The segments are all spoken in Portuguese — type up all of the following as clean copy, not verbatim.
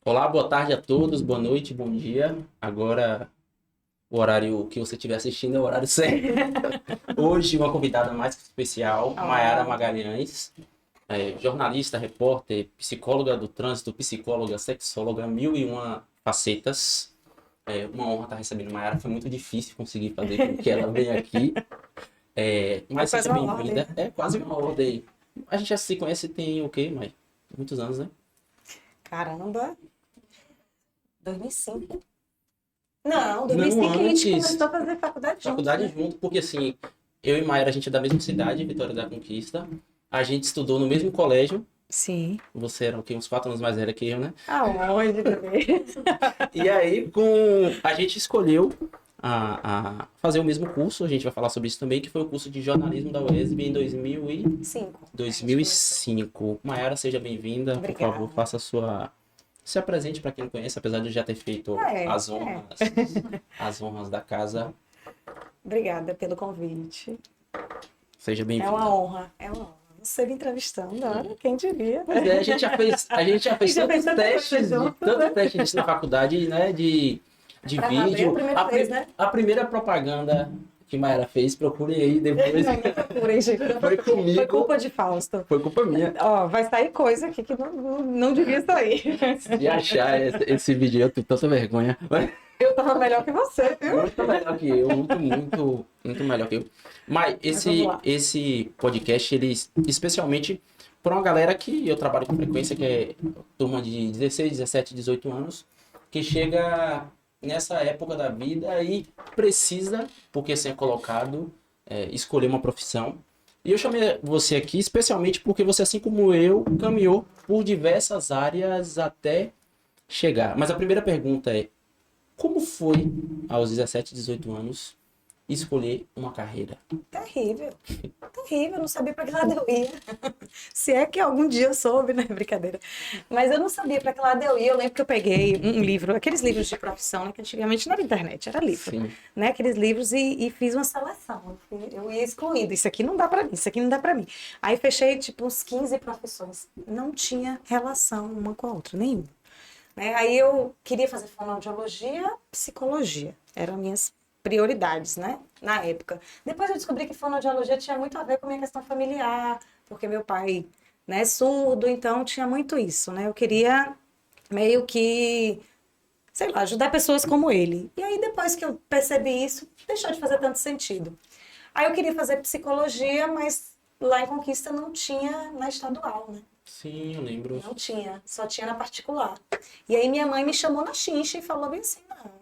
Olá, boa tarde a todos, boa noite, bom dia. Agora, o horário que você estiver assistindo é o horário certo. Hoje, uma convidada mais que especial, Maiara Magalhães, jornalista, repórter, psicóloga do trânsito, psicóloga, sexóloga, mil e uma facetas. É uma honra estar recebendo Maiara, foi muito difícil conseguir fazer com que ela venha aqui. Mas quase seja uma bem-vinda. ordem. É quase uma ordem. A gente já se conhece tem o quê, Mai? Muitos anos, né? Caramba, 2005. Não, Não 2005 a gente antes. começou a fazer faculdade juntos, Faculdade né? junto, porque assim, eu e Mayra, a gente é da mesma cidade, Vitória da Conquista. A gente estudou no mesmo colégio. Sim. Você era o quê? Uns 4 anos mais velha que eu, né? Aonde, bebê? E aí, a gente escolheu fazer o mesmo curso, a gente vai falar sobre isso também, que foi o curso de jornalismo da UESB em 5. A gente começou. 2005. Mayara, seja bem-vinda. Por Obrigada. favor, faça a sua... Se apresente para quem não conhece, apesar de eu já ter feito as honras da casa. Obrigada pelo convite. Seja É bem-vinda. uma honra, é uma honra. Você me entrevistando, olha, quem diria? Pois é, a gente já fez tantos testes na faculdade, né, de Pra abrir vídeo. a primeira vez, né? A primeira propaganda que Mayara fez, procurem aí depois. Não procurem, gente. Foi comigo. Foi culpa de Fausto. Foi culpa minha. Ó, vai sair coisa aqui que não devia sair. E achar esse vídeo, eu tenho tanta vergonha. Eu tava melhor que você, viu? Muito melhor que eu, muito melhor que eu. Mas vamos lá. esse podcast, ele, especialmente para uma galera que eu trabalho com frequência, que é turma de 16, 17, 18 anos, que chega nessa época da vida e precisa, porque assim é colocado, escolher uma profissão. E eu chamei você aqui especialmente porque você, assim como eu, caminhou por diversas áreas até chegar. Mas a primeira pergunta é: como foi, aos 17, 18 anos, escolher uma carreira? Terrível. Terrível, não sabia para que lado eu ia. Se é que algum dia eu soube, né? Brincadeira. Mas eu não sabia para que lado eu ia. Eu lembro que eu peguei um livro, aqueles livros de profissão, né? Que antigamente não era internet, era livro. Sim. Né? Aqueles livros e fiz uma seleção. Eu ia excluindo. Isso aqui não dá para mim, isso aqui não dá para mim. Aí fechei, tipo, uns 15 profissões. Não tinha relação uma com a outra, nenhuma. Né? Aí eu queria fazer fonoaudiologia, psicologia. Eram minhas prioridades, né? Na época. Depois eu descobri que fonoaudiologia tinha muito a ver com a minha questão familiar, porque meu pai, né, é surdo, então tinha muito isso, né? Eu queria meio que, sei lá, ajudar pessoas como ele. E aí depois que eu percebi isso, deixou de fazer tanto sentido. Aí eu queria fazer psicologia, mas lá em Conquista não tinha na estadual, né? Sim, eu lembro. Não tinha, só tinha na particular. E aí minha mãe me chamou na chincha e falou bem assim, não,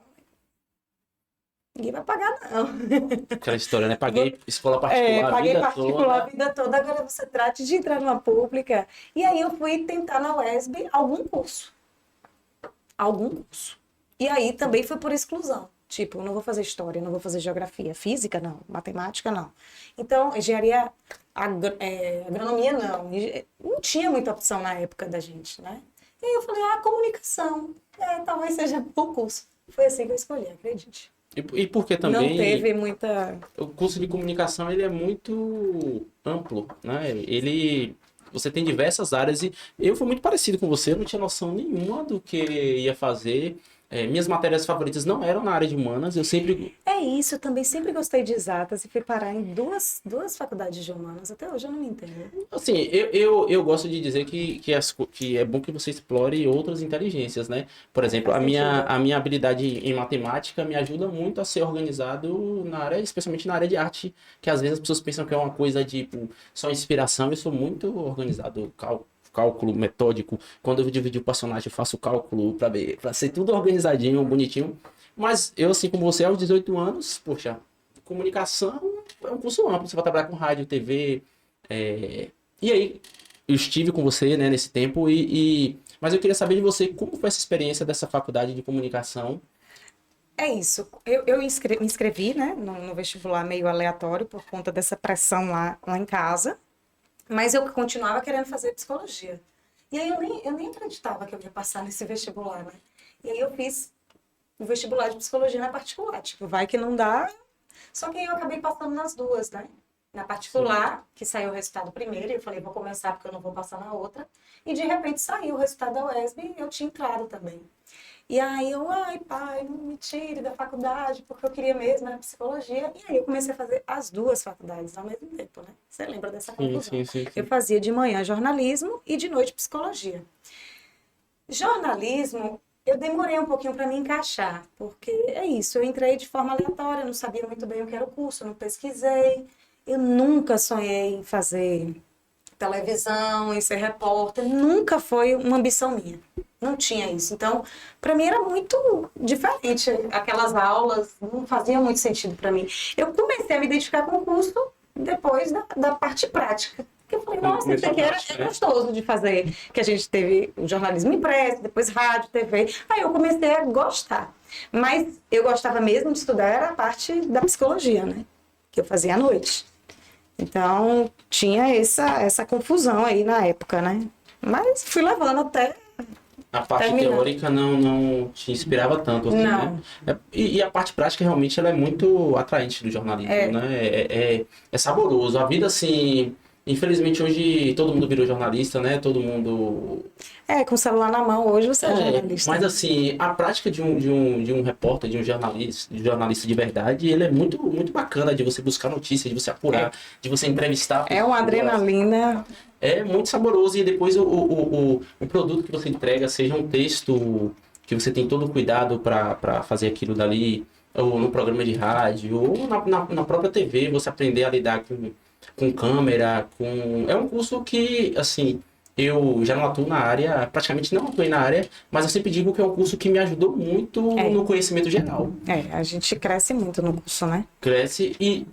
ninguém vai pagar não. Aquela história, né? Paguei escola particular a Paguei vida particular a toda. vida toda, agora você trate de entrar numa pública. E aí eu fui tentar na UESB algum curso. Algum curso. E aí também foi por exclusão. Tipo, não vou fazer história, não vou fazer geografia. Física, não. Matemática, não. Então, engenharia, agronomia, não. Não tinha muita opção na época da gente, né? E aí eu falei, comunicação. Talvez seja bom curso. Foi assim que eu escolhi, acredite. E porque também Não teve muita... o curso de comunicação, ele é muito amplo, né? Você tem diversas áreas e eu fui muito parecido com você, eu não tinha noção nenhuma do que ia fazer. Minhas matérias favoritas não eram na área de humanas, eu sempre... É isso, eu também sempre gostei de exatas e fui parar em duas faculdades de humanas. Até hoje eu não me entendo. Assim, eu gosto de dizer que é bom que você explore outras inteligências, né? Por exemplo, Faz sentido. a minha habilidade em matemática me ajuda muito a ser organizado na área, especialmente na área de arte, que às vezes as pessoas pensam que é uma coisa tipo só inspiração. Eu sou muito organizado, cálculo metódico. Quando eu dividir o personagem, eu faço cálculo para ser tudo organizadinho, bonitinho. Mas eu, assim como você, aos 18 anos, poxa, comunicação é um curso amplo. Você vai trabalhar com rádio, TV. E aí, eu estive com você, né, nesse tempo. Mas eu queria saber de você como foi essa experiência dessa faculdade de comunicação. É isso. Eu me inscrevi, né, no vestibular meio aleatório por conta dessa pressão lá em casa. Mas eu continuava querendo fazer psicologia. E aí eu nem acreditava que eu ia passar nesse vestibular, né? E aí eu fiz o vestibular de psicologia na particular. Tipo, vai que não dá. Só que aí eu acabei passando nas duas, né? na particular, que saiu o resultado primeiro, e eu falei, vou começar porque eu não vou passar na outra. E de repente saiu o resultado da UESB e eu tinha entrado também. E aí eu, ai pai, não me tire da faculdade, porque eu queria mesmo, era psicologia. E aí eu comecei a fazer as duas faculdades ao mesmo tempo, né? Você lembra dessa confusão? Sim. Eu fazia de manhã jornalismo e de noite psicologia. Jornalismo, eu demorei um pouquinho para me encaixar, porque é isso, eu entrei de forma aleatória, não sabia muito bem o que era o curso, não pesquisei. Eu nunca sonhei em fazer televisão, em ser repórter, nunca foi uma ambição minha. Não tinha isso. Então, para mim era muito diferente. Aquelas aulas não faziam muito sentido para mim. Eu comecei a me identificar com o curso depois da parte prática. Porque eu falei, nossa, isso aqui é gostoso de fazer. Que a gente teve o jornalismo impresso, depois rádio, TV. Aí eu comecei a gostar. Mas eu gostava mesmo de estudar, era a parte da psicologia, né? Que eu fazia à noite. Então, tinha essa confusão aí na época, né? Mas fui levando até A parte terminar. teórica não te inspirava tanto, assim, Não. né? E a parte prática realmente ela é muito atraente do jornalismo, né? É saboroso. A vida, assim, infelizmente hoje todo mundo virou jornalista, né? Todo mundo Com o celular na mão, hoje você é jornalista. mas assim, a prática de um repórter, de jornalista de verdade, ele é muito bacana de você buscar notícias, de você apurar, de você entrevistar É uma pessoas. adrenalina. É muito saboroso e depois o produto que você entrega, seja um texto que você tem todo o cuidado para fazer aquilo dali, ou no programa de rádio, ou na própria TV, você aprender a lidar com câmera, com... É um curso que, assim, eu já não atuo na área, praticamente não atuei na área, mas eu sempre digo que é um curso que me ajudou muito no conhecimento geral. A gente cresce muito no curso, né? Cresce e,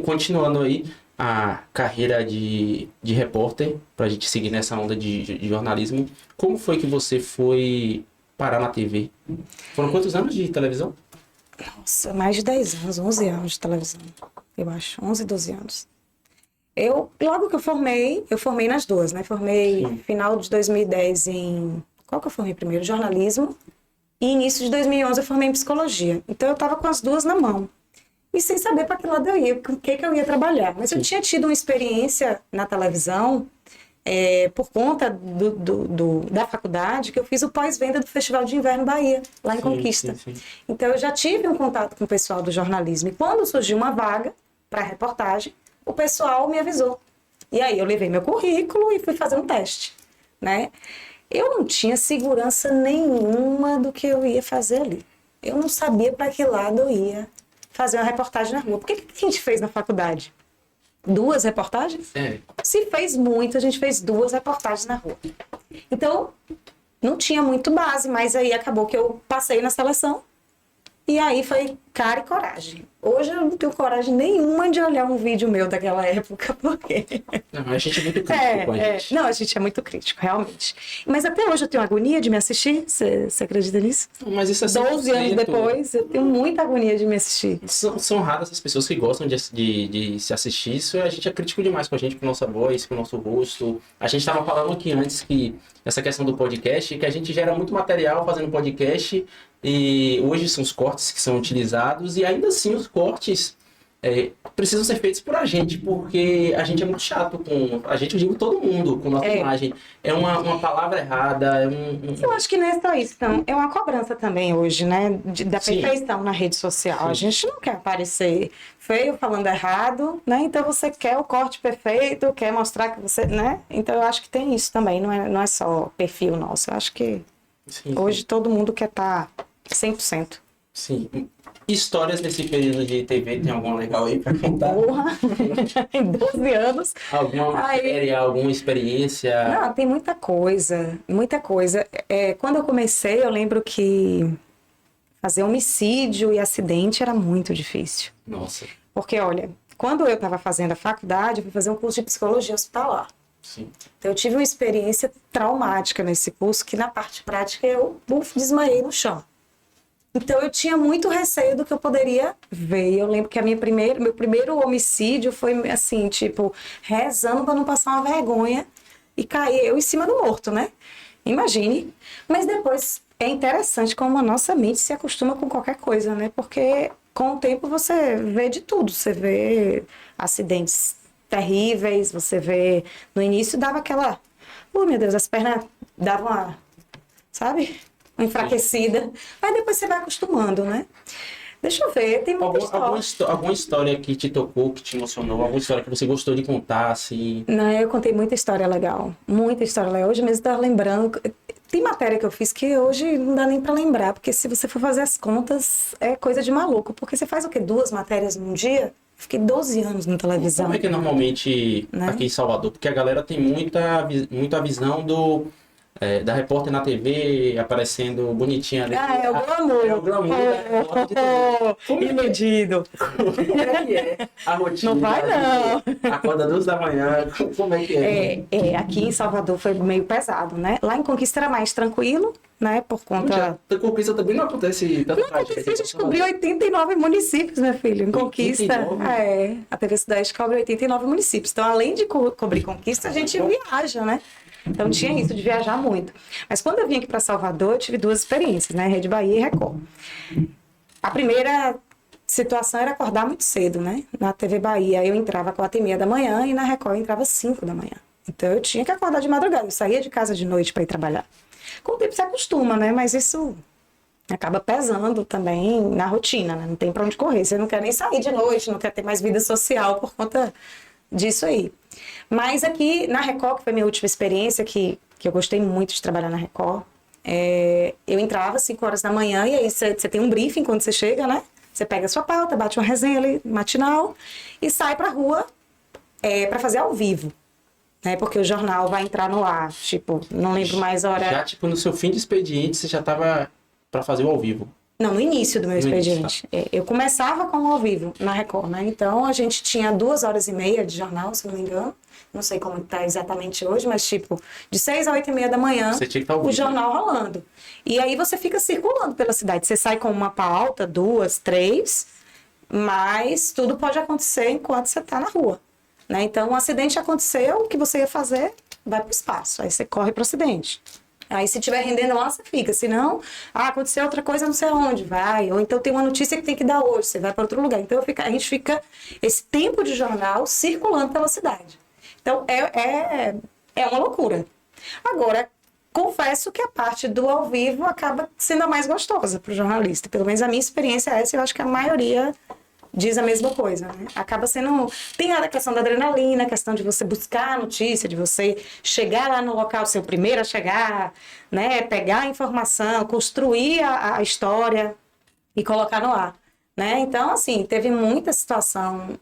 continuando aí, a carreira de repórter, para a gente seguir nessa onda de jornalismo, como foi que você foi parar na TV? Foram quantos anos de televisão? Nossa, mais de 10 anos, 11 anos de televisão, eu acho, 11, 12 anos. Logo que eu formei nas duas, né? Formei final de 2010 em... Qual que eu formei primeiro? Jornalismo. E início de 2011 eu formei em psicologia. Então eu estava com as duas na mão. E sem saber para que lado eu ia, com o que eu ia trabalhar. Mas eu tinha tido uma experiência na televisão, por conta da faculdade, que eu fiz o pós-venda do Festival de Inverno Bahia, lá em Conquista. Sim. Então eu já tive um contato com o pessoal do jornalismo. E quando surgiu uma vaga para reportagem, o pessoal me avisou. E aí eu levei meu currículo e fui fazer um teste, né? Eu não tinha segurança nenhuma do que eu ia fazer ali. Eu não sabia para que lado eu ia fazer uma reportagem na rua. Porque o que a gente fez na faculdade? 2 reportagens? Se fez muito, a gente fez 2 reportagens na rua. Então, não tinha muito base, mas aí acabou que eu passei na seleção. E aí foi cara e coragem. Hoje eu não tenho coragem nenhuma de olhar um vídeo meu daquela época, porque... Não, a gente é muito crítico com a gente. Não, a gente é muito crítico, realmente. Mas até hoje eu tenho agonia de me assistir. Você acredita nisso? Mas isso é 12 anos 100%. depois, eu tenho muita agonia de me assistir. São raras as pessoas que gostam de se assistir isso. A gente é crítico demais com a gente, com nossa voz, com o nosso rosto. A gente estava falando aqui antes que essa questão do podcast, que a gente gera muito material fazendo podcast e hoje são os cortes que são utilizados e ainda assim os cortes precisam ser feitos por a gente, porque a gente é muito chato com... A gente, eu digo todo mundo, com nossa imagem. É uma palavra errada, Eu acho que não é só isso, não. É uma cobrança também hoje, né? Da Sim. perfeição na rede social. Sim. A gente não quer aparecer feio, falando errado, né? Então você quer o corte perfeito, quer mostrar que você, né? Então eu acho que tem isso também, não é só perfil nosso. Eu acho que Sim. hoje todo mundo quer estar 100%. Sim. Histórias desse período de TV, tem alguma legal aí pra contar? Porra! Em 12 anos. Alguma matéria, alguma experiência? Não, tem muita coisa, muita coisa. Quando eu comecei, eu lembro que fazer homicídio e acidente era muito difícil. Nossa. Porque, olha, quando eu estava fazendo a faculdade, eu fui fazer um curso de psicologia hospitalar. Sim. Então, eu tive uma experiência traumática nesse curso, que na parte prática eu desmaiei no chão. Então, eu tinha muito receio do que eu poderia ver. Eu lembro que meu primeiro homicídio foi assim, tipo, rezando para não passar uma vergonha e cair eu em cima do morto, né? Imagine. Mas depois é interessante como a nossa mente se acostuma com qualquer coisa, né? Porque com o tempo você vê de tudo. Você vê acidentes terríveis, você vê... No início dava aquela... Meu Deus, as pernas davam uma... Sabe? Uma enfraquecida. Mas depois você vai acostumando, né? Deixa eu ver, tem muita história. Alguma história que te tocou, que te emocionou? Alguma história que você gostou de contar, assim? Não, eu contei muita história legal. Muita história legal. Hoje mesmo eu estava lembrando. Tem matéria que eu fiz que hoje não dá nem para lembrar, porque se você for fazer as contas, é coisa de maluco. Porque você faz o quê? 2 matérias num dia? Fiquei 12 anos na televisão. Como é que é normalmente aqui em Salvador? Porque a galera tem muita visão da repórter na TV aparecendo bonitinha ali. É o glamour. É o glamour da repórter de TV. Iludido. Como é que é a rotina? Não vai, não. Acorda 2 da manhã, como é que é? Aqui em Salvador foi meio pesado, né? Lá em Conquista era mais tranquilo, né? Por conta... Em Conquista também não acontece tanta A gente cobriu 89 municípios, meu filho, em Conquista. 89? A TV Sudeste cobre 89 municípios. Então, além de cobrir Conquista, a gente viaja, né? Então, tinha isso de viajar muito. Mas quando eu vim aqui para Salvador, eu tive 2 experiências, né? Rede Bahia e Record. A primeira situação era acordar muito cedo, né? Na TV Bahia eu entrava 4h30 da manhã e na Record eu entrava 5 da manhã. Então, eu tinha que acordar de madrugada. Eu saía de casa de noite para ir trabalhar. Com o tempo você acostuma, né? Mas isso acaba pesando também na rotina, né? Não tem para onde correr. Você não quer nem sair de noite, não quer ter mais vida social por conta disso aí. Mas aqui na Record, que foi a minha última experiência, que eu gostei muito de trabalhar na Record, eu entrava às 5 horas da manhã e aí você tem um briefing quando você chega, né? Você pega a sua pauta, bate uma resenha ali, matinal, e sai pra rua para fazer ao vivo. Né? Porque o jornal vai entrar no ar, tipo, não lembro mais a hora. Já, tipo, no seu fim de expediente, você já tava para fazer o ao vivo. Não, no início do meu expediente. Eu começava com o ao vivo na Record, né? Então a gente tinha 2h30 de jornal, se não me engano. Não sei como está exatamente hoje, mas tipo, de 6 a 8h30 da manhã, você tinha que estar ao vivo, o jornal rolando. E aí você fica circulando pela cidade. Você sai com uma pauta, 2, 3, mas tudo pode acontecer enquanto você está na rua. Né? Então, um acidente aconteceu, o que você ia fazer vai para o espaço. Aí você corre para o acidente. Aí, se estiver rendendo lá, você fica. Se não, aconteceu outra coisa, não sei aonde, vai. Ou então tem uma notícia que tem que dar hoje, você vai para outro lugar. Então, a gente fica esse tempo de jornal circulando pela cidade. Então, é uma loucura. Agora, confesso que a parte do ao vivo acaba sendo a mais gostosa para o jornalista. Pelo menos a minha experiência é essa, eu acho que a maioria diz a mesma coisa, né? Acaba sendo... Tem a questão da adrenalina, a questão de você buscar a notícia, de você chegar lá no local, ser o primeiro a chegar, né? Pegar a informação, construir a história e colocar no ar. Né? Então, assim, teve muita situação.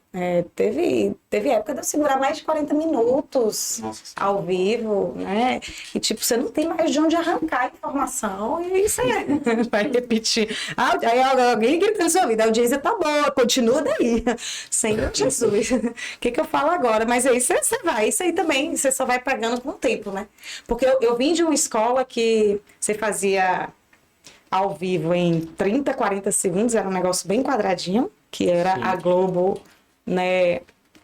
Teve época de eu segurar mais de 40 minutos ao vivo, né? E, tipo, você não tem mais de onde arrancar a informação e você vai repetir. Aí alguém grita na sua vida, a audiência tá boa, continua daí. Senhor Jesus, o que eu falo agora? Mas aí você vai, isso aí também, você só vai pegando com o tempo, né? Porque eu vim de uma escola que você fazia ao vivo em 30, 40 segundos, era um negócio bem quadradinho, que era a Globo, né,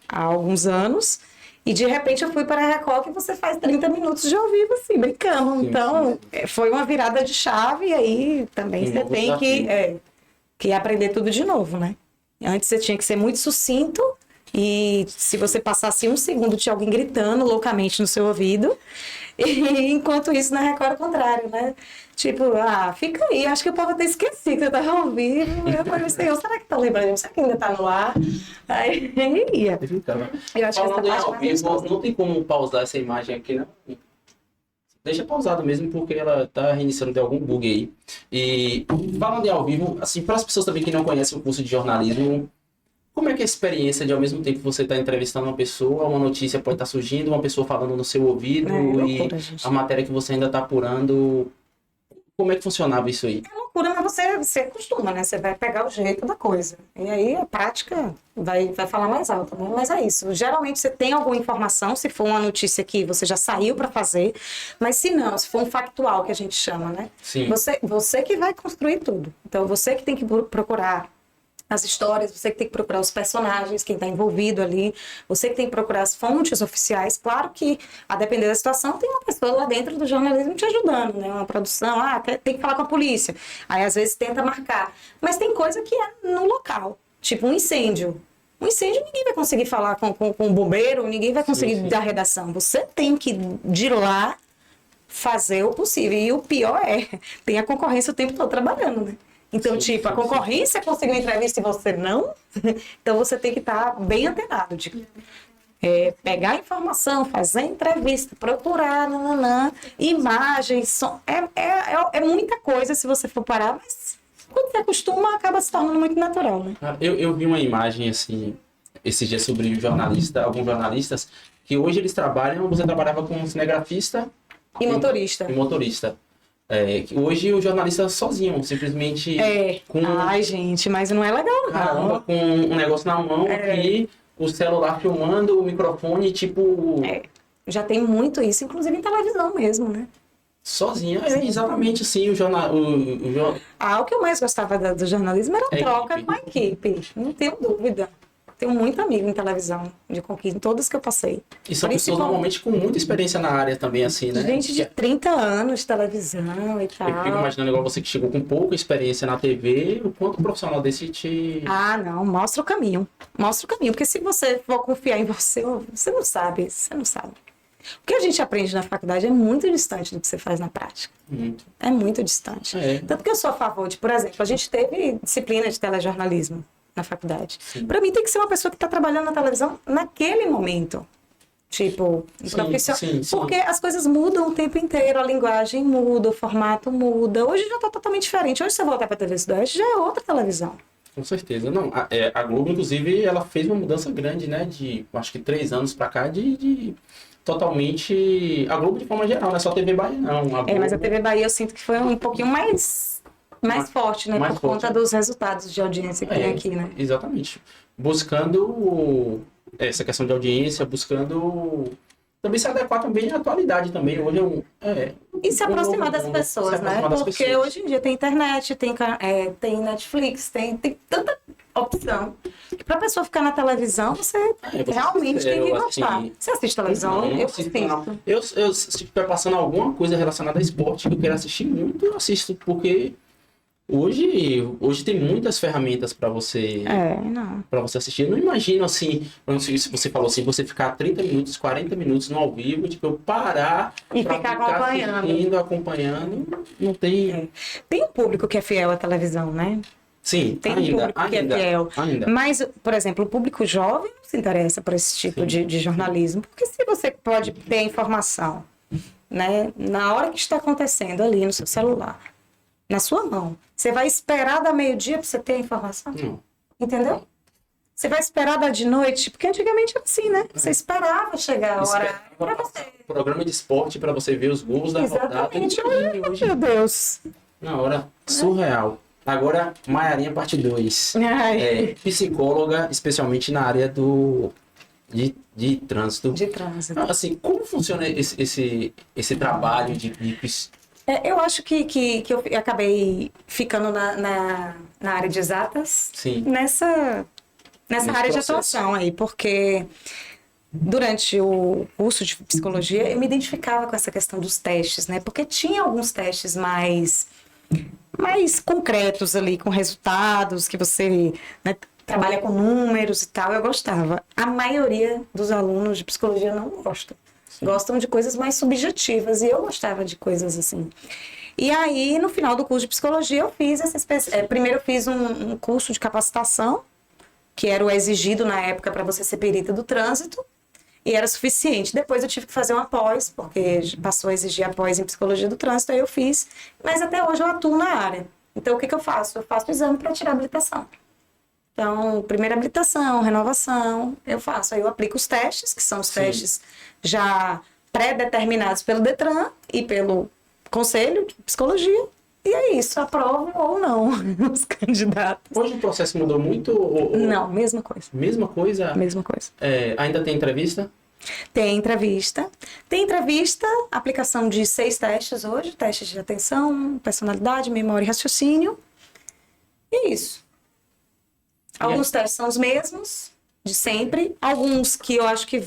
há alguns anos, e de repente eu fui para a Record que você faz 30 minutos de ao vivo, assim, brincando. Sim, então, foi uma virada de chave, e aí também você tem que aprender tudo de novo, né? Antes você tinha que ser muito sucinto, e se você passasse 1 segundo, tinha alguém gritando loucamente no seu ouvido, e enquanto isso na Record é o contrário, né? Tipo, fica aí, acho que o povo até esqueci que eu tava ao vivo. Eu falei assim, será que tá lembrando? Será que ainda tá no ar? Aí ia. Eu acho falando que essa parte ao vivo, não tem como pausar essa imagem aqui, não? Deixa pausado mesmo, porque ela tá reiniciando de algum bug aí. E falando em ao vivo, assim, para as pessoas também que não conhecem o curso de jornalismo, como é que é a experiência de, ao mesmo tempo, você tá entrevistando uma pessoa, uma notícia pode estar surgindo, uma pessoa falando no seu ouvido, loucura, e a matéria que você ainda tá apurando... Como é que funcionava isso aí? É loucura, mas você acostuma, né? Você vai pegar o jeito da coisa. E aí a prática vai falar mais alto, né? Mas é isso. Geralmente você tem alguma informação, se for uma notícia que você já saiu para fazer, mas se não, se for um factual que a gente chama, né? Sim. Você que vai construir tudo. Então você que tem que procurar as histórias, você que tem que procurar os personagens, quem está envolvido ali, você que tem que procurar as fontes oficiais. Claro que, a depender da situação, tem uma pessoa lá dentro do jornalismo te ajudando, né? Uma produção, tem que falar com a polícia. Aí, às vezes, tenta marcar. Mas tem coisa que é no local, tipo um incêndio. Um incêndio, ninguém vai conseguir falar com o bombeiro, ninguém vai conseguir dar redação. Você tem que, de lá, fazer o possível. E o pior tem a concorrência o tempo todo trabalhando, né? Então, a concorrência conseguiu entrevista e você não, então você tem que estar bem antenado de pegar a informação, fazer a entrevista, procurar, imagens, som. É muita coisa se você for parar, mas quando você acostuma, acaba se tornando muito natural, né? Eu vi uma imagem, assim, esses dias sobre alguns jornalistas, que hoje eles trabalham, você trabalhava como cinegrafista e motorista. Que hoje o jornalista sozinho, simplesmente Ai, gente, mas não é legal, não. Caramba, com um negócio na mão aqui, o celular filmando, o microfone, tipo... Já tem muito isso, inclusive em televisão mesmo, né? Sozinho, exatamente assim, o que eu mais gostava do jornalismo era a troca com a equipe, não tenho dúvida. Tenho muito amigo em televisão, de conquista, em todas que eu passei. E são pessoas normalmente com muita experiência na área também, assim, né? Gente de 30 anos de televisão e tal. Eu fico imaginando igual você que chegou com pouca experiência na TV, o quanto um profissional desse te... Não, mostra o caminho. Mostra o caminho, porque se você for confiar em você, você não sabe. O que a gente aprende na faculdade é muito distante do que você faz na prática. Muito. É muito distante. Tanto que eu sou a favor de, por exemplo, a gente teve disciplina de telejornalismo na faculdade. Para mim tem que ser uma pessoa que está trabalhando na televisão naquele momento. Tipo, profissional. Porque as coisas mudam o tempo inteiro, a linguagem muda, o formato muda. Hoje já está totalmente diferente. Hoje, se você voltar para a TV Sudoeste, já é outra televisão. Com certeza. Não, a Globo, inclusive, ela fez uma mudança grande, né? De, acho que 3 anos para cá, de totalmente... A Globo de forma geral, não é só a TV Bahia, não. Mas a TV Bahia eu sinto que foi um pouquinho mais forte, né? Por conta dos resultados de audiência que tem aqui, né? Exatamente. Buscando essa questão de audiência, buscando também se adequar também à atualidade também. Hoje e se aproximar das pessoas, né? Porque hoje em dia tem internet, tem Netflix, tem tanta opção que para a pessoa ficar na televisão, você realmente tem que gostar. Você assiste televisão? Eu assisto. Se estiver passando alguma coisa relacionada a esporte que eu quero assistir muito, eu assisto, porque hoje tem muitas ferramentas para você assistir. Eu não imagino assim, se você falou assim, você ficar 30 minutos, 40 minutos no ao vivo, tipo, eu parar e ficar acompanhando, não tem... Tem um público que é fiel à televisão, né? Sim, tem um público que é fiel. Mas, por exemplo, o público jovem não se interessa por esse tipo de jornalismo, porque se você pode ter a informação, né, na hora que está acontecendo ali no seu celular, na sua mão, você vai esperar da meio-dia para você ter a informação? Não. Entendeu? Você vai esperar da de noite, porque antigamente era assim, né? Você esperava chegar a hora para você. Programa de esporte para você ver os gols da rodada. Hoje, meu Deus. Na hora surreal. Agora, Maiarinha parte 2. Psicóloga, especialmente na área de trânsito. De trânsito. Assim, como funciona esse trabalho de eu acho que eu acabei ficando na área de exatas. Sim. Nessa área de atuação aí, porque durante o curso de psicologia eu me identificava com essa questão dos testes, né? Porque tinha alguns testes mais concretos ali, com resultados, que você, né, trabalha com números e tal, eu gostava. A maioria dos alunos de psicologia não gosta. Sim. Gostam de coisas mais subjetivas, e eu gostava de coisas assim. E aí, no final do curso de psicologia, eu fiz primeiro eu fiz um curso de capacitação, que era o exigido na época para você ser perita do trânsito, e era suficiente. Depois eu tive que fazer uma pós, porque passou a exigir a pós em psicologia do trânsito, aí eu fiz. Mas até hoje eu atuo na área. Então, o que eu faço? Eu faço o exame para tirar a habilitação. Então, primeira habilitação, renovação, eu faço. Aí eu aplico os testes, que são os testes já pré-determinados pelo Detran e pelo Conselho de Psicologia. E é isso, aprovo ou não os candidatos. Hoje o processo mudou muito? Não, mesma coisa. Mesma coisa? Mesma coisa. Ainda tem entrevista? Tem entrevista. Tem entrevista, aplicação de 6 testes hoje. Testes de atenção, personalidade, memória e raciocínio. E é isso. Alguns testes são os mesmos, de sempre. Alguns que eu acho que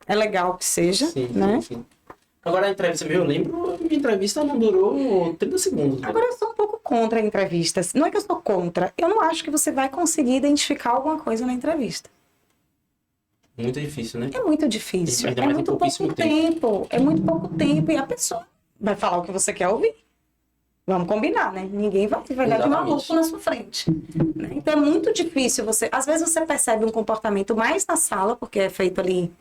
é legal que seja, Sim, né? sim. Agora a entrevista, eu lembro, minha entrevista não durou 30 segundos. Né? Agora eu sou um pouco contra entrevistas. Não é que eu sou contra. Eu não acho que você vai conseguir identificar alguma coisa na entrevista. Muito difícil, né? É muito difícil. Ainda É mais em muito pouquíssimo pouco tempo. É muito pouco tempo. E a pessoa vai falar o que você quer ouvir. Vamos combinar, né? Ninguém vai dar de maluco na sua frente. Né? Então é muito difícil você... Às vezes você percebe um comportamento mais na sala, porque é feito ali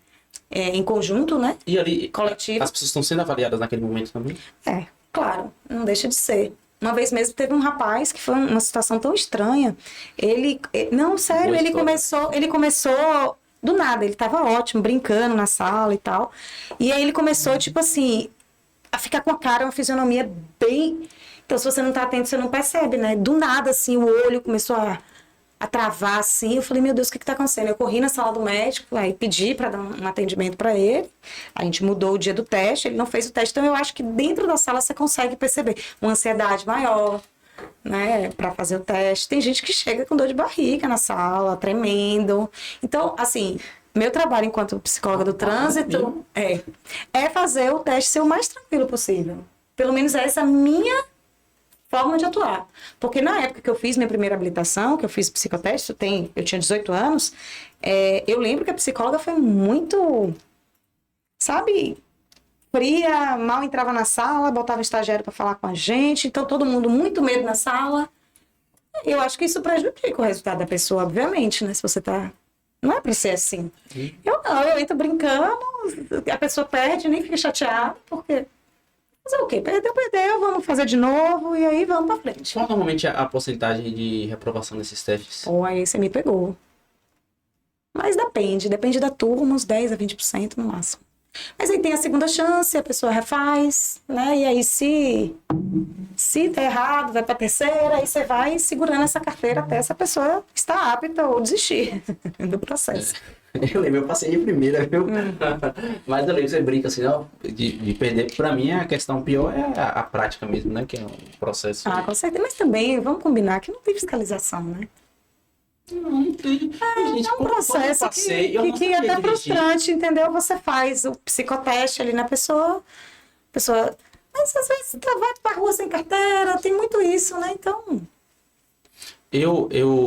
em conjunto, né? E ali, coletivo. as pessoas estão sendo avaliadas naquele momento também? É, claro. Não deixa de ser. Uma vez mesmo teve um rapaz que foi uma situação tão estranha. Não, sério, ele começou do nada. Ele tava ótimo, brincando na sala e tal. E aí ele começou, tipo assim, a ficar com a cara, uma fisionomia bem... Então, se você não tá atento, você não percebe, né? Do nada, assim, o olho começou a travar, assim. Eu falei, meu Deus, o que tá acontecendo? Eu corri na sala do médico, aí pedi para dar um atendimento para ele. A gente mudou o dia do teste, ele não fez o teste. Então, eu acho que dentro da sala você consegue perceber uma ansiedade maior, né? Para fazer o teste. Tem gente que chega com dor de barriga na sala, tremendo. Então, assim... Meu trabalho enquanto psicóloga do trânsito é fazer o teste ser o mais tranquilo possível. Pelo menos essa é a minha forma de atuar. Porque na época que eu fiz minha primeira habilitação, que eu fiz psicoteste, eu tinha 18 anos, eu lembro que a psicóloga foi muito, sabe, fria, mal entrava na sala, botava o estagiário para falar com a gente, então todo mundo muito medo na sala. Eu acho que isso prejudica o resultado da pessoa, obviamente, né? Se você tá... Não é pra ser assim. Eu entro brincando, a pessoa perde, nem fica chateada, porque... Mas o quê? Perdeu, vamos fazer de novo e aí vamos pra frente. Qual normalmente é a porcentagem de reprovação desses testes? Ou aí você me pegou. Mas depende da turma, uns 10 a 20% no máximo. Mas aí tem a segunda chance, a pessoa refaz, né? E aí se der errado, vai pra terceira, aí você vai segurando essa carteira até essa pessoa estar apta ou desistir do processo. Eu lembro, eu passei de primeira, viu? Mas eu lembro, você brinca assim, ó, de perder. Pra mim, a questão pior é a prática mesmo, né? Que é um processo... Ah, com certeza. Mas também, vamos combinar que não tem fiscalização, né? Não tem. Gente, É um processo que é até frustrante, entendeu? Você faz o psicoteste ali na pessoa, mas às vezes você vai pra rua sem carteira, tem muito isso, né? Então...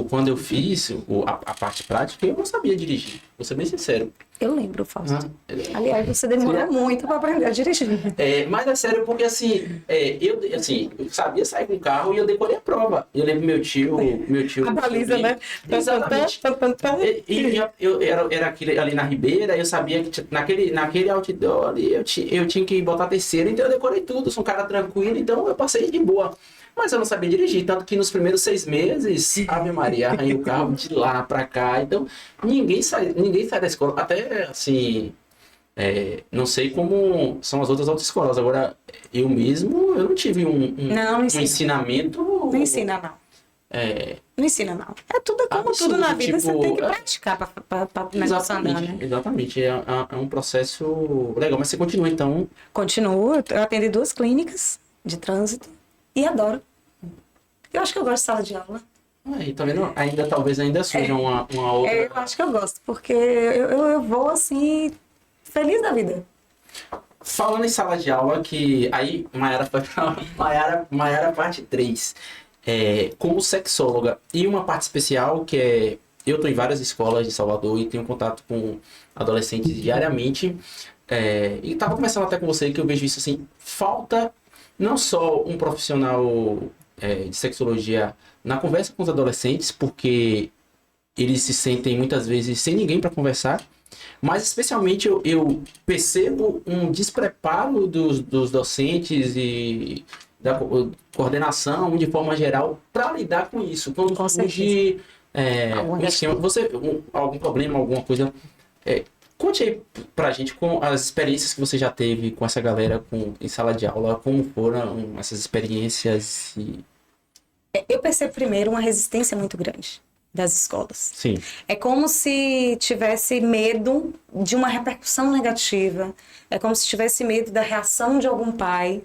Quando eu fiz a parte prática, eu não sabia dirigir. Vou ser bem sincero. Eu lembro, Fausto. Aliás, você demorou muito para aprender a dirigir. Mas é sério, porque assim, eu sabia sair com o carro e eu decorei a prova. Eu lembro meu tio... A baliza, né? Exatamente. Eu era aquele, ali na Ribeira, eu sabia que naquele outdoor ali, eu tinha que botar a terceira, então eu decorei tudo. Sou um cara tranquilo, então eu passei de boa. Mas eu não sabia dirigir, tanto que nos primeiros 6 meses, Ave Maria, arranhei o carro de lá pra cá. Então, ninguém sai da escola. Até, assim, não sei como são as outras autoescolas. Agora, eu mesmo, eu não tive um ensinamento... Não ensina, não. Não ensina, não. É tudo como absurdo, tudo na vida, tipo, você tem que praticar pra negócio andar, né? Exatamente, é um processo legal. Mas você continua, então... Continuo, eu atendi 2 clínicas de trânsito. E adoro. Eu acho que eu gosto de sala de aula. Aí, tá vendo? Talvez ainda surja uma outra... Eu acho que eu gosto, porque eu vou, assim, feliz da vida. Falando em sala de aula, que aí Mayara foi pra Mayara parte 3. Como sexóloga. E uma parte especial que é... Eu tô em várias escolas de Salvador e tenho contato com adolescentes diariamente. E tava conversando até com você que eu vejo isso assim, falta... Não só um profissional de sexologia na conversa com os adolescentes, porque eles se sentem muitas vezes sem ninguém para conversar, mas especialmente eu percebo um despreparo dos docentes e da coordenação de forma geral para lidar com isso. Quando surge algum problema, alguma coisa... Conte aí pra gente com as experiências que você já teve com essa galera em sala de aula, como foram essas experiências Eu percebo primeiro uma resistência muito grande das escolas. Sim. É como se tivesse medo de uma repercussão negativa, é como se tivesse medo da reação de algum pai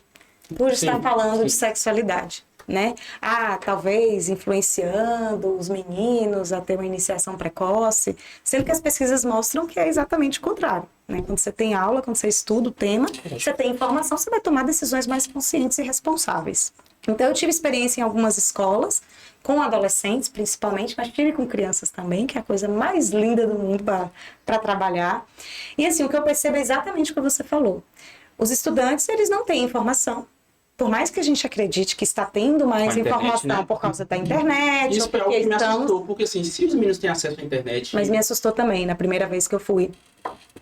por estar falando de sexualidade. né? Ah, talvez influenciando os meninos a ter uma iniciação precoce, sendo que as pesquisas mostram que é exatamente o contrário, né? Quando você tem aula, quando você estuda o tema, você tem informação, você vai tomar decisões mais conscientes e responsáveis. Então, eu tive experiência em algumas escolas, com adolescentes principalmente, mas tive com crianças também, que é a coisa mais linda do mundo para trabalhar. E assim, o que eu percebo é exatamente o que você falou. Os estudantes, eles não têm informação. Por mais que a gente acredite que está tendo mais Com a internet, informação, né? por causa da internet, Isso ou é algo porque que me estamos... assustou, porque assim, se os meninos têm acesso à internet... Mas me assustou também, na primeira vez que eu fui.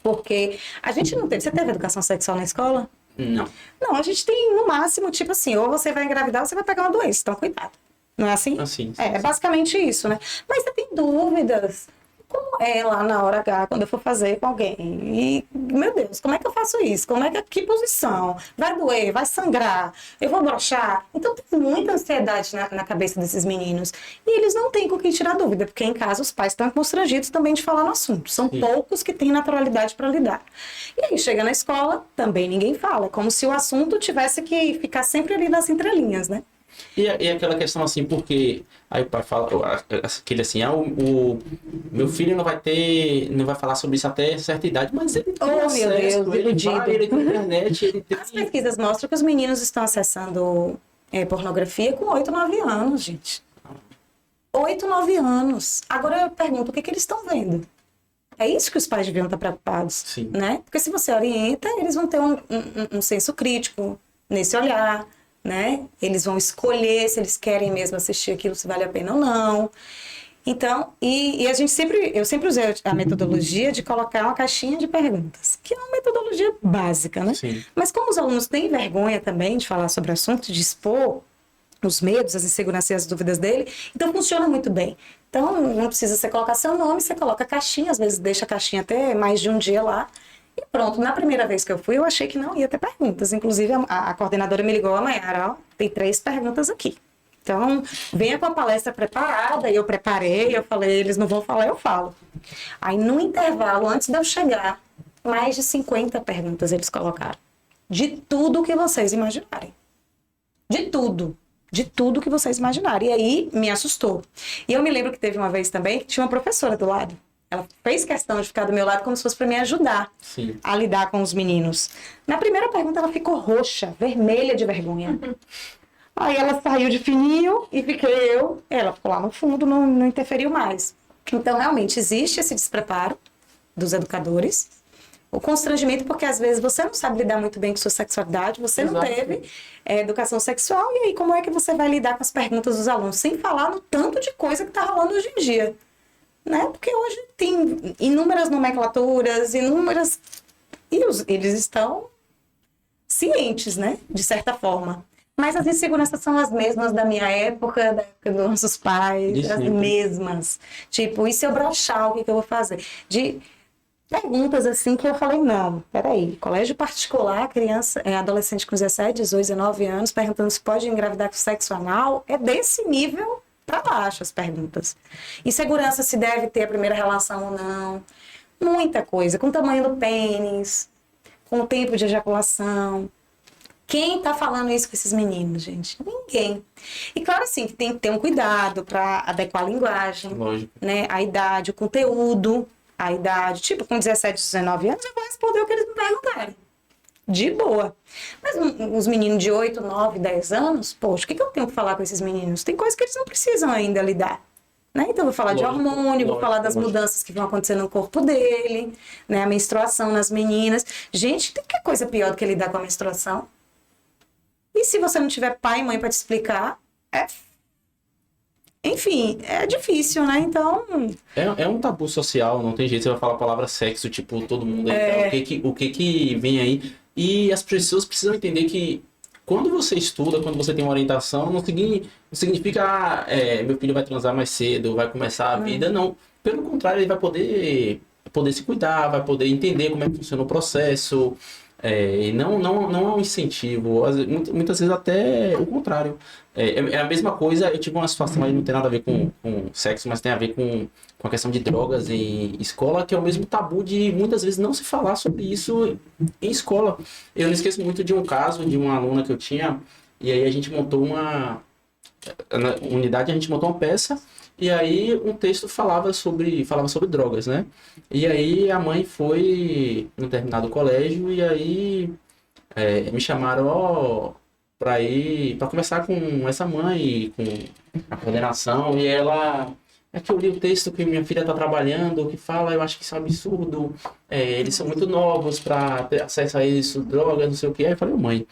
Porque a gente não teve... Você teve educação sexual na escola? Não. Não, a gente tem no máximo, tipo assim, ou você vai engravidar ou você vai pegar uma doença, então cuidado. Não é assim? Assim, É basicamente isso, né? Mas você tem dúvidas. Como é lá na hora H, quando eu for fazer com alguém? E, meu Deus, como é que eu faço isso? Como é que posição? Vai doer? Vai sangrar? Eu vou broxar? Então tem muita ansiedade na cabeça desses meninos. E eles não têm com quem tirar dúvida, porque em casa os pais estão constrangidos também de falar no assunto. São poucos que têm naturalidade para lidar. E aí chega na escola, também ninguém fala. É como se o assunto tivesse que ficar sempre ali nas entrelinhas, né? E aquela questão assim, porque aí o pai fala, aquele assim, o meu filho não vai falar sobre isso até certa idade, mas ele tem Oh, acesso, meu Deus, ele iludido. vai, ele tem internet, ele tem... As pesquisas mostram que os meninos estão acessando pornografia com 8, 9 anos, gente. 8, 9 anos. Agora eu pergunto, o que eles estão vendo? É isso que os pais deviam estar preocupados, Sim. né? Porque se você orienta, eles vão ter um senso crítico nesse olhar, né? Eles vão escolher se eles querem mesmo assistir aquilo, se vale a pena ou não. Então, eu sempre usei a metodologia de colocar uma caixinha de perguntas, que é uma metodologia básica, né? Sim. Mas como os alunos têm vergonha também de falar sobre o assunto, de expor os medos, as inseguranças e as dúvidas dele, então funciona muito bem. Então, não precisa você colocar seu nome, você coloca a caixinha, às vezes deixa a caixinha até mais de um dia lá, e pronto. Na primeira vez que eu fui, eu achei que não ia ter perguntas. Inclusive, a coordenadora me ligou, Mayara, ó, tem 3 perguntas aqui. Então, venha com a palestra preparada, e eu preparei, eu falei, eles não vão falar, eu falo. Aí, no intervalo, antes de eu chegar, mais de 50 perguntas eles colocaram. De tudo que vocês imaginarem. De tudo. De tudo que vocês imaginarem. E aí, me assustou. E eu me lembro que teve uma vez também que tinha uma professora do lado. Ela fez questão de ficar do meu lado como se fosse para me ajudar a lidar com os meninos. Na primeira pergunta, ela ficou roxa, vermelha de vergonha. Aí ela saiu de fininho e fiquei eu. Ela ficou lá no fundo, não interferiu mais. Então, realmente, existe esse despreparo dos educadores. O constrangimento, porque às vezes você não sabe lidar muito bem com sua sexualidade, você não teve educação sexual, e aí como é que você vai lidar com as perguntas dos alunos? Sem falar no tanto de coisa que está rolando hoje em dia. Né? Porque hoje tem inúmeras nomenclaturas, inúmeras... E eles estão cientes, né? De certa forma. Mas as inseguranças são as mesmas da minha época, da época dos nossos pais, as mesmas. Tipo, e se eu broxar, o que eu vou fazer? De perguntas assim que eu falei, não, peraí, colégio particular, criança, adolescente com 17, 18, 19 anos, perguntando se pode engravidar com sexo anal, é desse nível para baixo as perguntas. Insegurança se deve ter a primeira relação ou não, muita coisa, com o tamanho do pênis, com o tempo de ejaculação. Quem tá falando isso com esses meninos, gente? Ninguém. E claro, assim, que tem que ter um cuidado para adequar a linguagem, né? A idade, o conteúdo, a idade. Tipo, com 17, 19 anos, eu vou responder o que eles me perguntarem. De boa. Mas os meninos de 8, 9, 10 anos, poxa, o que eu tenho que falar com esses meninos? Tem coisas que eles não precisam ainda lidar. Né? Então, eu vou falar de hormônio, vou falar das mudanças que vão acontecer no corpo dele, né? A menstruação nas meninas. Gente, tem que coisa pior do que lidar com a menstruação? E se você não tiver pai e mãe para te explicar, enfim, é difícil, né? Então... É um tabu social, não tem jeito. Você vai falar a palavra sexo, tipo, todo mundo aí. O que vem aí? E as pessoas precisam entender que quando você estuda, quando você tem uma orientação, não significa meu filho vai transar mais cedo, vai começar a vida. Não. Pelo contrário, ele vai poder se cuidar, vai poder entender como é que funciona o processo. E não é um incentivo, muitas vezes até o contrário. É a mesma coisa, eu tive uma situação aí, não tem nada a ver com sexo, mas tem a ver com a questão de drogas em escola, que é o mesmo tabu de muitas vezes não se falar sobre isso em escola. Eu não esqueço muito de um caso de uma aluna que eu tinha, e aí a gente montou na unidade a gente montou uma peça e aí um texto falava sobre drogas, né? E aí a mãe foi no determinado colégio e aí me chamaram, ó, para ir para conversar com essa mãe, com a coordenação, e ela é que eu li o texto que minha filha está trabalhando, que fala, eu acho que isso é um absurdo, eles são muito novos para ter acesso a isso, drogas, não sei o que. Aí eu falei, mãe,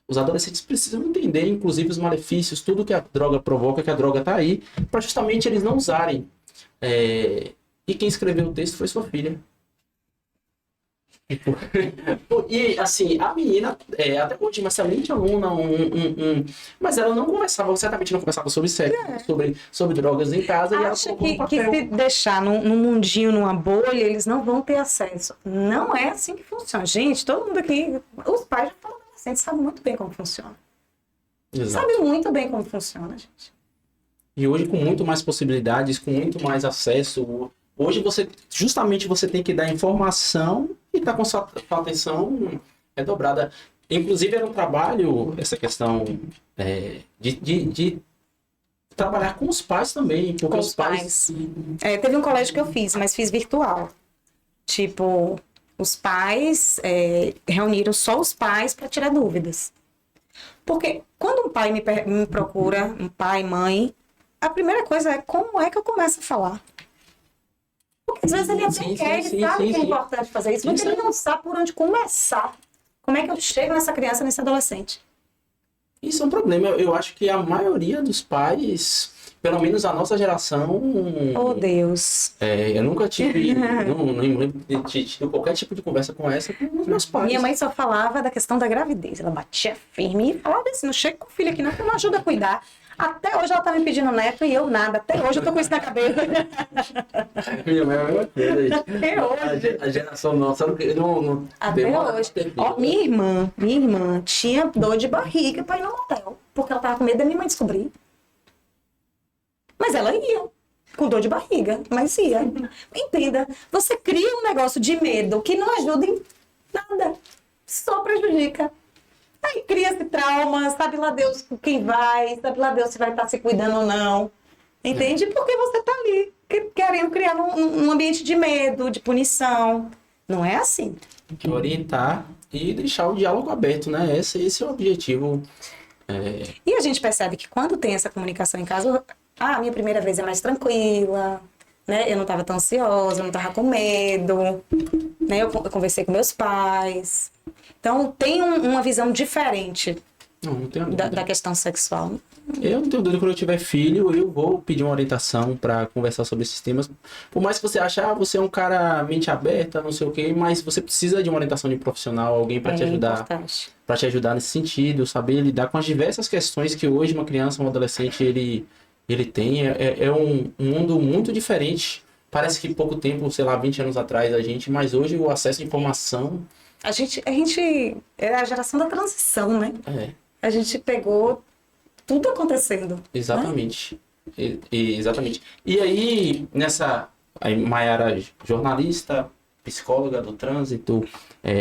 os adolescentes precisam entender, inclusive, os malefícios, tudo que a droga provoca, que a droga está aí, para justamente eles não usarem. E quem escreveu o texto foi sua filha. E assim, a menina, até hoje, uma excelente aluna, mas ela não conversava, certamente não conversava sobre sexo, sobre drogas em casa. Acha e ela colocou no que papel. se deixar num mundinho, numa bolha, eles não vão ter acesso. Não é assim que funciona. Gente, todo mundo aqui, os pais de adolescentes sabem muito bem como funciona. Exato. Sabem muito bem como funciona, gente. E hoje, com muito mais possibilidades, com muito mais acesso, hoje você tem que dar informação e tá com sua atenção dobrada. Inclusive, era um trabalho, essa questão de trabalhar com os pais também. Porque Com os pais. Teve um colégio que eu fiz, mas fiz virtual. Tipo, os pais reuniram só os pais para tirar dúvidas. Porque quando um pai me procura, um pai, mãe, a primeira coisa é como é que eu começo a falar. Porque às vezes ele até quer, ele sabe que é importante fazer isso, mas ele não sabe por onde começar. Como é que eu chego nessa criança, nesse adolescente? Isso é um problema. Eu acho que a maioria dos pais, pelo menos a nossa geração... Oh, Deus. Eu nunca tive, não lembro de ter tido qualquer tipo de conversa com os meus pais. Minha mãe só falava da questão da gravidez. Ela batia firme e falava assim, não chega com o filho aqui não, que não ajuda a cuidar. Até hoje ela tá me pedindo neto e eu nada. Até hoje eu tô com isso na cabeça. Minha mãe é a mesma coisa, gente. Até hoje. A geração nossa não Até hoje. Ó, minha irmã tinha dor de barriga pra ir no motel. Porque ela tava com medo da minha mãe descobrir. Mas ela ia. Com dor de barriga, mas ia. Entenda, você cria um negócio de medo que não ajuda em nada. Só prejudica. Aí cria esse trauma, sabe lá Deus com quem vai, sabe lá Deus se vai estar se cuidando ou não. Entende? Porque você tá ali querendo criar um ambiente de medo, de punição. Não é assim. Orientar e deixar o diálogo aberto, né? Esse é o objetivo. E a gente percebe que quando tem essa comunicação em casa, a minha primeira vez é mais tranquila, né? Eu não estava tão ansiosa, não estava com medo, né? Eu conversei com meus pais. Então, tem uma visão diferente Não tenho dúvida. da questão sexual. Eu não tenho dúvida, quando eu tiver filho, eu vou pedir uma orientação para conversar sobre esses temas. Por mais que você ache, você é um cara mente aberta, não sei o quê, mas você precisa de uma orientação de profissional, alguém para te ajudar. Importante. Para te ajudar nesse sentido, saber lidar com as diversas questões que hoje uma criança, um adolescente, ele tem. É um mundo muito diferente. Parece que pouco tempo, sei lá, 20 anos atrás mas hoje o acesso à informação... A gente é a geração da transição, né? A gente pegou tudo acontecendo. Exatamente. Né? Exatamente. E aí, aí, Mayara, jornalista, psicóloga do trânsito,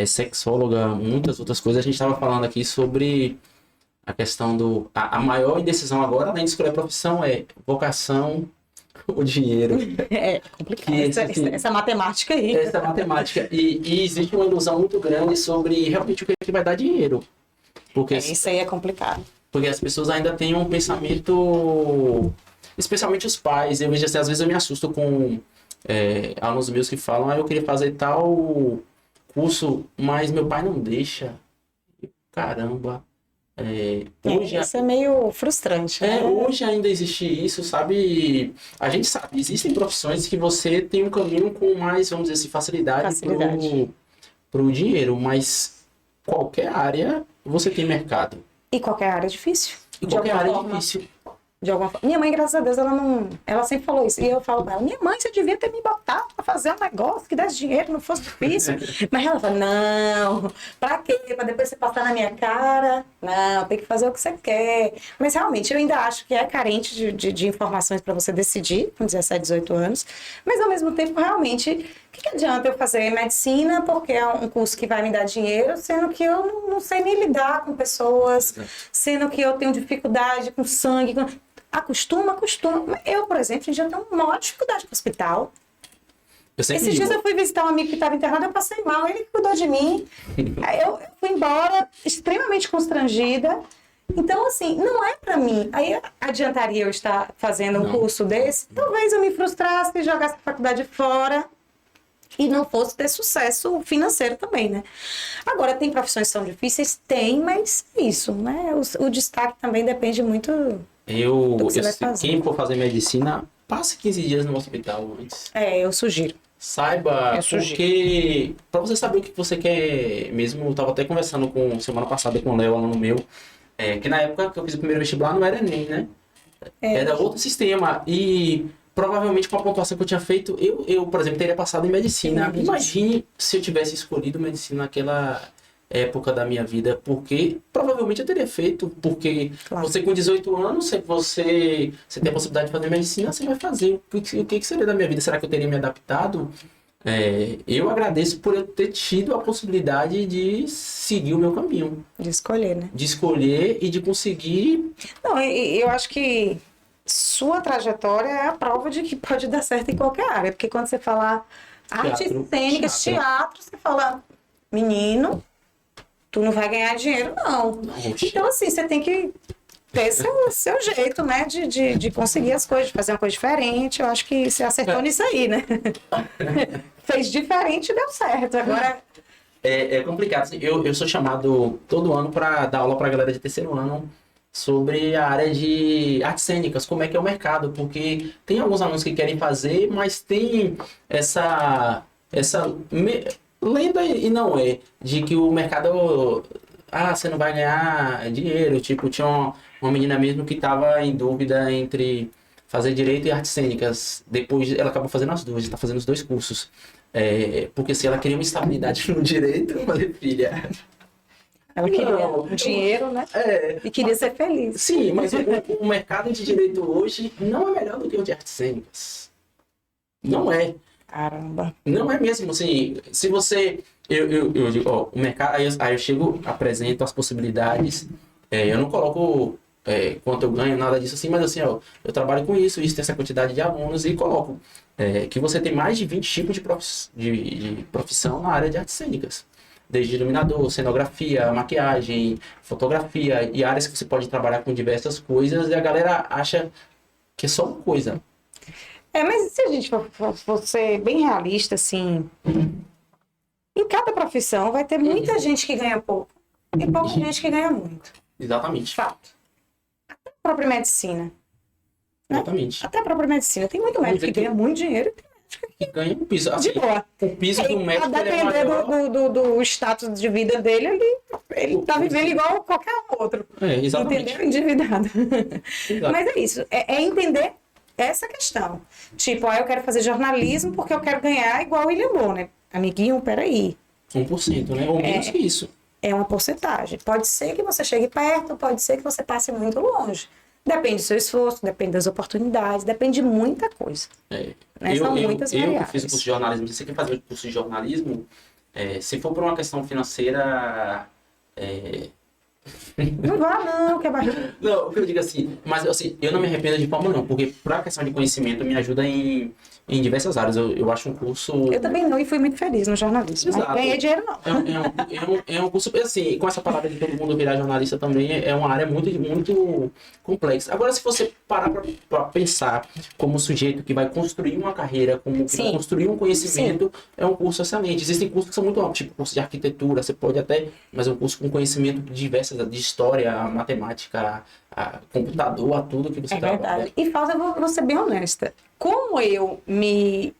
sexóloga, muitas outras coisas, a gente estava falando aqui sobre a questão a maior indecisão agora, além de escolher a profissão, é vocação, o dinheiro. É complicado. Essa matemática aí. Essa matemática. E existe uma ilusão muito grande sobre realmente o que vai dar dinheiro. Porque, isso aí é complicado. Porque as pessoas ainda têm um pensamento, especialmente os pais. Eu vejo assim, às vezes eu me assusto com alunos meus que falam, eu queria fazer tal curso, mas meu pai não deixa. Caramba. Hoje, isso é meio frustrante, né? Hoje ainda existe isso, sabe? A gente sabe, existem profissões que você tem um caminho com mais, vamos dizer assim, facilidade. Pro dinheiro, mas qualquer área você tem mercado. E qualquer área é difícil. E qualquer área é difícil. De alguma forma. Minha mãe, graças a Deus, ela sempre falou isso. E eu falo pra ela, minha mãe, você devia ter me botado pra fazer um negócio que desse dinheiro, não fosse difícil. Mas ela fala, não, pra quê? Pra depois você passar na minha cara? Não, tem que fazer o que você quer. Mas realmente, eu ainda acho que é carente de informações pra você decidir, com 17, 18 anos. Mas ao mesmo tempo, realmente, que adianta eu fazer medicina porque é um curso que vai me dar dinheiro, sendo que eu não sei nem lidar com pessoas, sendo que eu tenho dificuldade com sangue. Acostuma. Eu, por exemplo, já tenho uma maior dificuldade com o hospital. Esses dias eu fui visitar um amigo que estava internado, eu passei mal, ele cuidou de mim. Aí eu fui embora extremamente constrangida. Então, assim, não é para mim. Aí adiantaria eu estar fazendo um curso desse? Talvez eu me frustrasse, jogasse a faculdade fora e não fosse ter sucesso financeiro também, né? Agora, tem profissões que são difíceis? Tem, mas é isso, né? O destaque também depende muito do que você vai fazer. Quem for fazer medicina, passe 15 dias no hospital antes. Eu sugiro. Saiba, porque para você saber o que você quer mesmo, eu estava até conversando semana passada com o Léo, aluno meu, que na época que eu fiz o primeiro vestibular não era Enem, né? Era outro sistema. E provavelmente com a pontuação que eu tinha feito, eu por exemplo, teria passado em medicina. Imagine se eu tivesse escolhido medicina naquela época da minha vida, porque provavelmente eu teria feito, porque você com 18 anos, se você tem a possibilidade de fazer medicina, você vai fazer. O que seria da minha vida? Será que eu teria me adaptado? Eu agradeço por eu ter tido a possibilidade de seguir o meu caminho. De escolher, né? De escolher e de conseguir... Não, eu acho que sua trajetória é a prova de que pode dar certo em qualquer área. Porque quando você fala artes cênicas, teatro, você fala, menino, tu não vai ganhar dinheiro, não. Então, assim, você tem que ter seu jeito, né? De conseguir as coisas, de fazer uma coisa diferente. Eu acho que você acertou nisso aí, né? Fez diferente e deu certo. Agora... É complicado. Assim, eu sou chamado todo ano para dar aula para a galera de terceiro ano sobre a área de artes cênicas, como é que é o mercado, porque tem alguns alunos que querem fazer, mas tem essa lenda e não é, de que o mercado, você não vai ganhar dinheiro, tipo, tinha uma menina mesmo que estava em dúvida entre fazer direito e artes cênicas, depois ela acabou fazendo as duas, está fazendo os dois cursos, porque se ela queria uma estabilidade no direito, eu falei, filha... Ela queria um dinheiro, né? E queria ser feliz. Sim, mas o mercado de direito hoje não é melhor do que o de artes cênicas. Não é. Caramba. Não é mesmo, assim, se você... Eu digo, o mercado... Aí eu chego, apresento as possibilidades, eu não coloco quanto eu ganho, nada disso assim, mas assim, eu trabalho com isso tem essa quantidade de alunos e coloco que você tem mais de 20 tipos de profissão na área de artes cênicas. Desde iluminador, cenografia, maquiagem, fotografia e áreas que você pode trabalhar com diversas coisas e a galera acha que é só uma coisa. Mas se a gente for ser bem realista, assim, em cada profissão vai ter muita gente que ganha pouco e pouca gente que ganha muito. Exatamente. Fato. Até a própria medicina. Né? Exatamente. Até a própria medicina. Tem muito médico que ganha muito dinheiro que ganha um piso. Assim, de boa. O piso do médico a depender do status de vida dele, ele tá vivendo igual qualquer outro. Exatamente. Entendeu? Endividado. Mas é isso. É entender essa questão. Tipo, eu quero fazer jornalismo porque eu quero ganhar igual o William Bonner. Amiguinho, peraí. 1%, né? Ou menos que isso. É uma porcentagem. Pode ser que você chegue perto, pode ser que você passe muito longe. Depende do seu esforço, depende das oportunidades, depende de muita coisa. São muitas variáveis. Eu fiz o curso de jornalismo. Se você quer fazer o curso de jornalismo, se for por uma questão financeira... Não vá não, que é barriga. Não, o que eu digo assim, mas assim, eu não me arrependo de forma não, porque para a questão de conhecimento me ajuda em diversas áreas. Eu acho um curso... Eu também não, e fui muito feliz no jornalismo. Não ganhei dinheiro, não. É um curso, assim, com essa palavra de todo mundo virar jornalista também, é uma área muito, muito complexa. Agora, se você parar para pensar como sujeito que vai construir uma carreira, como que vai construir um conhecimento, é um curso excelente. Existem cursos que são muito amplos, tipo curso de arquitetura, você pode até, mas é um curso com conhecimento de diversas, de história, matemática, a computador, a tudo que você trabalha. É verdade. E falta, vou ser bem honesta, como eu me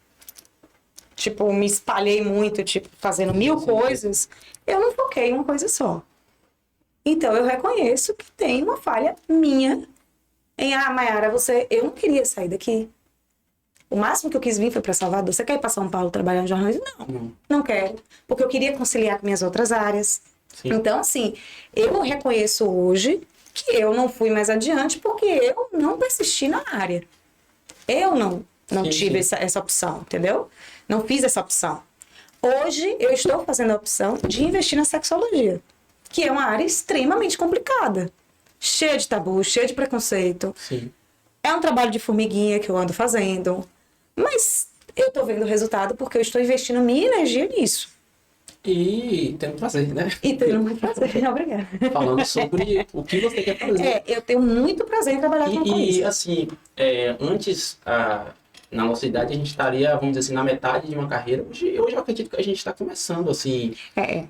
espalhei muito, fazendo mil coisas, eu não foquei em uma coisa só. Então, eu reconheço que tem uma falha minha em, Mayara, eu não queria sair daqui. O máximo que eu quis vir foi para Salvador. Você quer ir para São Paulo trabalhar em jornalismo? Não quero. Porque eu queria conciliar com minhas outras áreas. Sim. Então, assim, eu reconheço hoje que eu não fui mais adiante porque eu não persisti na área. Eu não tive essa opção, entendeu? Não fiz essa opção. Hoje, eu estou fazendo a opção de investir na sexologia, que é uma área extremamente complicada. Cheia de tabu, cheia de preconceito. Sim. É um trabalho de formiguinha que eu ando fazendo. Mas eu tô vendo o resultado porque eu estou investindo minha energia nisso. E tendo prazer, né? E tenho muito prazer. Obrigada. Falando sobre o que você quer fazer. Eu tenho muito prazer em trabalhar com E isso. assim, antes, na nossa idade, a gente estaria, vamos dizer assim, na metade de uma carreira. Hoje eu acredito que a gente está começando, assim.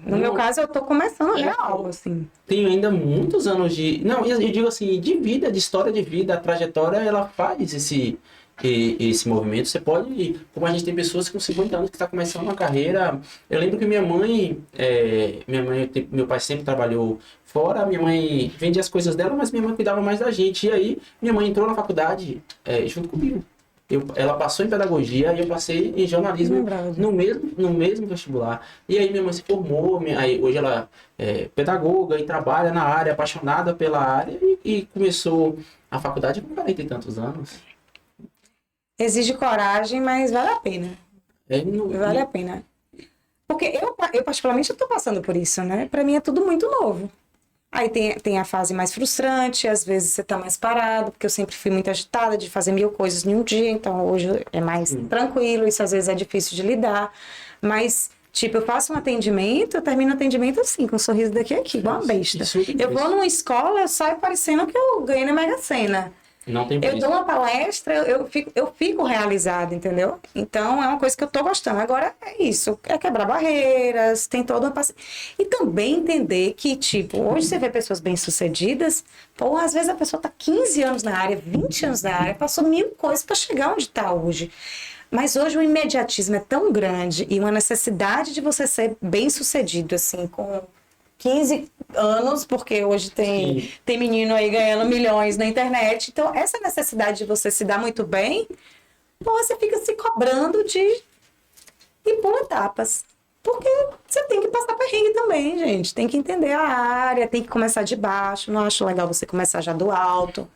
No meu caso, eu tô começando É. real, assim. Tenho ainda muitos anos de... Não, eu digo assim, de vida, de história de vida, a trajetória, ela faz esse movimento. Você pode... Como a gente tem pessoas com 50 anos que estão começando uma carreira... Eu lembro que meu pai sempre trabalhou fora, minha mãe vendia as coisas dela, mas minha mãe cuidava mais da gente. E aí, minha mãe entrou na faculdade junto comigo. Ela passou em pedagogia e eu passei em jornalismo no mesmo vestibular. E aí minha mãe se formou, aí hoje ela é pedagoga e trabalha na área, apaixonada pela área e começou a faculdade com 40 e tantos anos. Exige coragem, mas vale a pena. Vale a pena. Porque eu particularmente, eu tô passando por isso, né? Pra mim é tudo muito novo. Aí tem a fase mais frustrante, às vezes você tá mais parado, porque eu sempre fui muito agitada de fazer 1000 coisas em um dia, então hoje é mais tranquilo, isso às vezes é difícil de lidar. Mas, tipo, eu faço um atendimento, eu termino o atendimento assim, com um sorriso daqui a aqui, igual uma besta. Eu vou numa escola, eu saio parecendo que eu ganhei na Mega Sena. Não tem Eu dou uma palestra, eu fico realizada, entendeu? Então, é uma coisa que eu tô gostando. Agora, é isso. É quebrar barreiras, tem toda uma paciência. E também entender que, tipo, hoje você vê pessoas bem-sucedidas, pô, às vezes a pessoa tá 15 anos na área, 20 anos na área, passou 1000 coisas para chegar onde tá hoje. Mas hoje o imediatismo é tão grande e uma necessidade de você ser bem-sucedido, assim, com 15 anos, porque hoje tem menino aí ganhando milhões na internet. Então, essa necessidade de você se dar muito bem, pô, você fica se cobrando de ir por etapas. Porque você tem que passar perrengue também, gente. Tem que entender a área, tem que começar de baixo. Não acho legal você começar já do alto.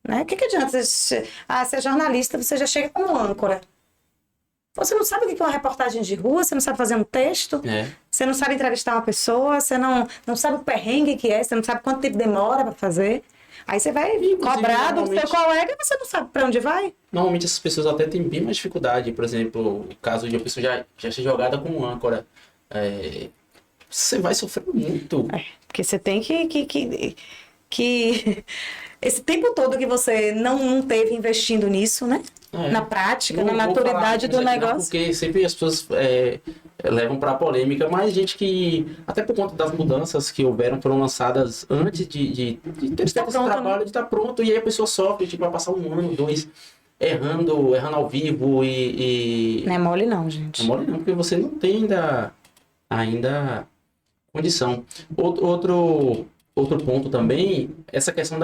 Né? O que adianta? Você é jornalista, você já chega como âncora. Você não sabe o que é uma reportagem de rua, você não sabe fazer um texto, você não sabe entrevistar uma pessoa, você não sabe o perrengue que é, você não sabe quanto tempo demora para fazer. Aí você vai cobrar do seu colega e você não sabe para onde vai. Normalmente essas pessoas até têm bem mais dificuldade. Por exemplo, o caso de uma pessoa já ser jogada como âncora. Você vai sofrer muito. Porque você tem que esse tempo todo que você não teve investindo nisso, né? Na prática, na maturidade do negócio. Porque sempre as pessoas levam para polêmica, mas gente que, até por conta das mudanças que houveram, foram lançadas antes de ter esse trabalho, de estar pronto, e aí a pessoa sofre, tipo, vai passar 1 ano, 2, errando ao vivo e... Não é mole não, gente. Não é mole não, porque você não tem ainda condição. Outro ponto também, essa questão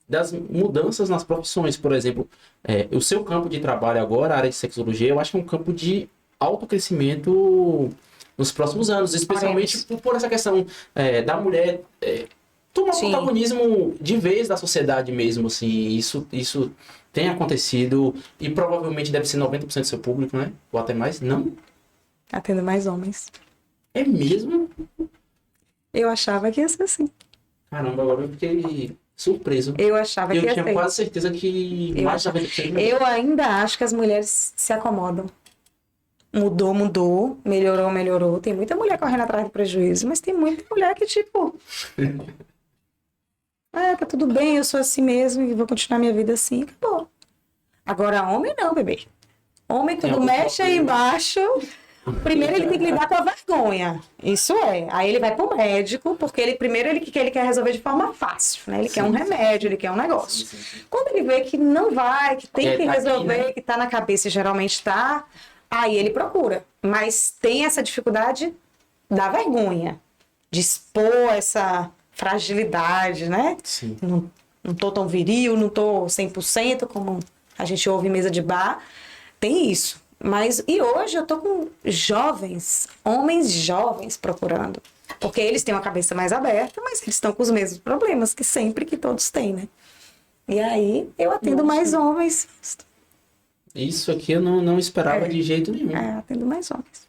das mudanças nas profissões, por exemplo, o seu campo de trabalho agora, a área de sexologia, eu acho que é um campo de autocrescimento nos próximos anos, especialmente por essa questão da mulher tomar protagonismo de vez da sociedade mesmo, assim, isso tem acontecido e provavelmente deve ser 90% do seu público, né? Ou até mais, não? Atendo mais homens. É mesmo? Eu achava que ia ser assim. Caramba, agora eu fiquei surpreso. Eu achava que ia ser. Eu tinha quase certeza que mais de 90%. Eu ainda acho que as mulheres se acomodam. Mudou, melhorou. Tem muita mulher correndo atrás do prejuízo, mas tem muita mulher que, tipo... tá tudo bem, eu sou assim mesmo e vou continuar minha vida assim, acabou. Agora, homem não, bebê. Homem tudo mexe aí embaixo... Primeiro ele tem que lidar com a vergonha. Isso é. Aí ele vai pro médico, porque ele quer resolver de forma fácil, né? Ele quer um remédio, ele quer um negócio. Quando ele vê que não vai, que tem que resolver, aqui, né? Que tá na cabeça e geralmente tá, aí ele procura. Mas tem essa dificuldade da vergonha, de expor essa fragilidade, né? Sim. Não tô tão viril, não tô 100%, como a gente ouve em mesa de bar. Tem isso. E hoje eu tô com homens jovens procurando. Porque eles têm uma cabeça mais aberta, mas eles estão com os mesmos problemas que todos têm, né? E aí eu atendo mais homens. Isso aqui eu não esperava de jeito nenhum. Atendo mais homens.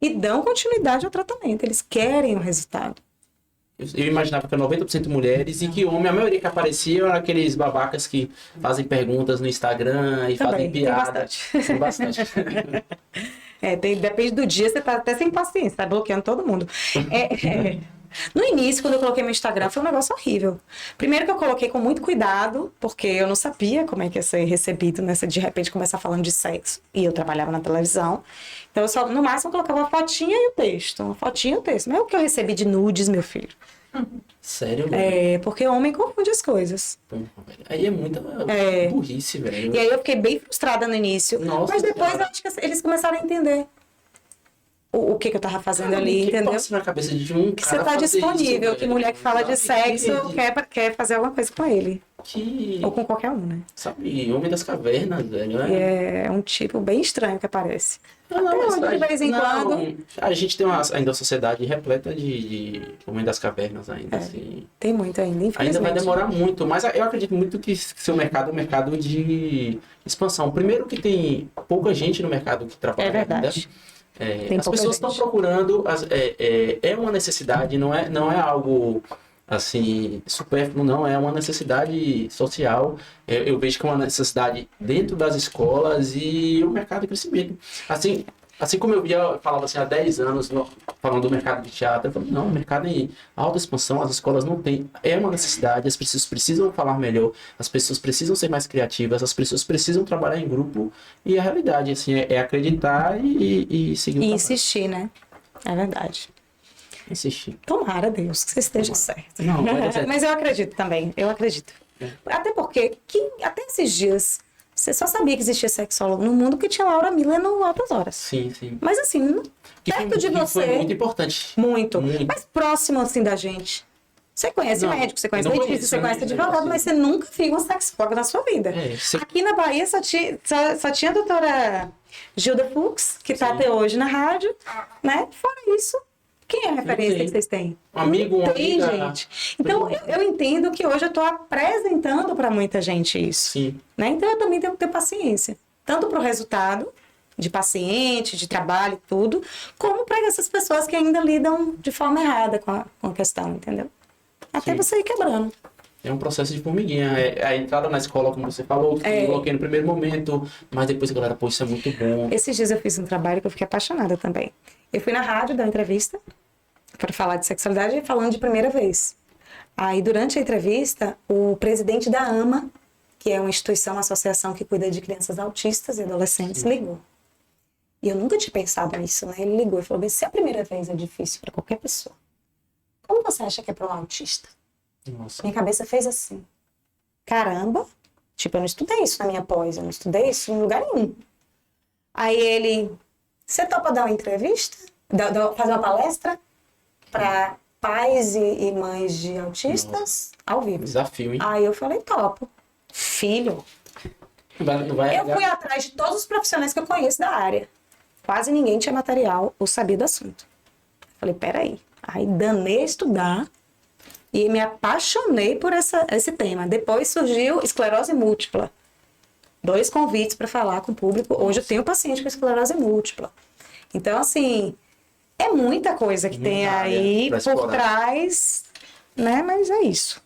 E dão continuidade ao tratamento, eles querem o resultado. Eu imaginava que era 90% mulheres e que homem, a maioria que aparecia eram aqueles babacas que fazem perguntas no Instagram e Também, fazem tem piada. bastante. Tem bastante. Depende do dia, você tá até sem paciência, tá bloqueando todo mundo. No início, quando eu coloquei meu Instagram, foi um negócio horrível. Primeiro que eu coloquei com muito cuidado, porque eu não sabia como é que ia ser recebido, né? Se de repente começar falando de sexo. E eu trabalhava na televisão. Então, eu só, no máximo, colocava uma fotinha e o texto. Uma fotinha e o texto. Não é o que eu recebi de nudes, meu filho. Sério, velho? Porque homem confunde as coisas. Porra, velho. Aí é muita burrice, velho. E aí eu fiquei bem frustrada no início. Nossa, mas depois cara. eu acho que eles começaram a entender o que eu tava fazendo Cara, ali, o que entendeu? passa na cabeça de um Que cara você tá fazer disponível, isso, que velho? mulher que fala de Sabe sexo quer fazer alguma coisa com ele. Ou com qualquer um, né? Sabe, Homem das Cavernas, velho. E é um tipo bem estranho que aparece. Não, Até mas hoje, de vez em quando. A gente tem ainda uma sociedade repleta de Homem das Cavernas ainda, assim. Tem muito ainda, Ainda infelizmente. vai demorar muito, mas eu acredito muito que seu mercado é um mercado de expansão. Primeiro que tem pouca gente no mercado que trabalha É verdade. Tem as pouca pessoas estão gente. procurando, é uma necessidade, não é algo assim supérfluo, não, é uma necessidade social. Eu vejo que é uma necessidade dentro das escolas e o mercado de crescimento. Assim como eu falava assim há 10 anos, falando do mercado de teatro, eu falei, não, o mercado em alta expansão, as escolas não têm, é uma necessidade, as pessoas precisam falar melhor, as pessoas precisam ser mais criativas, as pessoas precisam trabalhar em grupo, e a realidade, assim, é acreditar e seguir o E trabalho. insistir, né? É verdade. Insistir. Tomara, Deus, que você esteja certo. Não, vai dar certo. Mas eu acredito também, eu acredito. Até porque, até esses dias, você só sabia que existia sexólogo no mundo que tinha Laura Miller no Altas Horas. Sim, sim. Mas assim, perto de você... Foi muito importante. Muito. Mas próximo, assim, da gente. Você conhece Não, médico, você conhece eu não dentista, você conheço, conhece né? advogado, Sim. mas você nunca viu uma sexóloga na sua vida. Aqui na Bahia só tinha a doutora Gilda Fux, que está Sim. até hoje na rádio, né? Fora isso, quem é a referência tem. que vocês têm? Um amigo, uma Não tem, amiga. gente. Então, eu entendo que hoje eu estou apresentando para muita gente isso. Sim. Né? Então, eu também tenho que ter paciência. Tanto para o resultado de paciente, de trabalho e tudo, como para essas pessoas que ainda lidam de forma errada com a questão, entendeu? Até Sim. você ir quebrando. É um processo de formiguinha. A entrada na escola, como você falou, eu coloquei no primeiro momento, mas depois a galera, pô, isso é muito bom. Esses dias eu fiz um trabalho que eu fiquei apaixonada também. Eu fui na rádio dar uma entrevista para falar de sexualidade, falando de primeira vez. Aí, durante a entrevista, o presidente da AMA, que é uma instituição, uma associação que cuida de crianças autistas e adolescentes, ligou. E eu nunca tinha pensado nisso, né? Ele ligou e falou, se a primeira vez é difícil para qualquer pessoa, como você acha que é para um autista? Nossa. Minha cabeça fez assim. Caramba, tipo, eu não estudei isso na minha pós, eu não estudei isso em lugar nenhum. Aí ele, você topa dar uma entrevista? Fazer uma palestra para pais e mães de autistas ao vivo? Desafio, hein? Aí eu falei, topo. Filho, Não vai eu fui atrás de todos os profissionais que eu conheço da área. Quase ninguém tinha material ou sabia do assunto. Falei, peraí. Aí danei a estudar e me apaixonei por esse tema. Depois surgiu esclerose múltipla. 2 convites para falar com o público. Hoje eu tenho paciente com esclerose múltipla. Então, assim, é muita coisa que tem aí por trás, né? Mas é isso.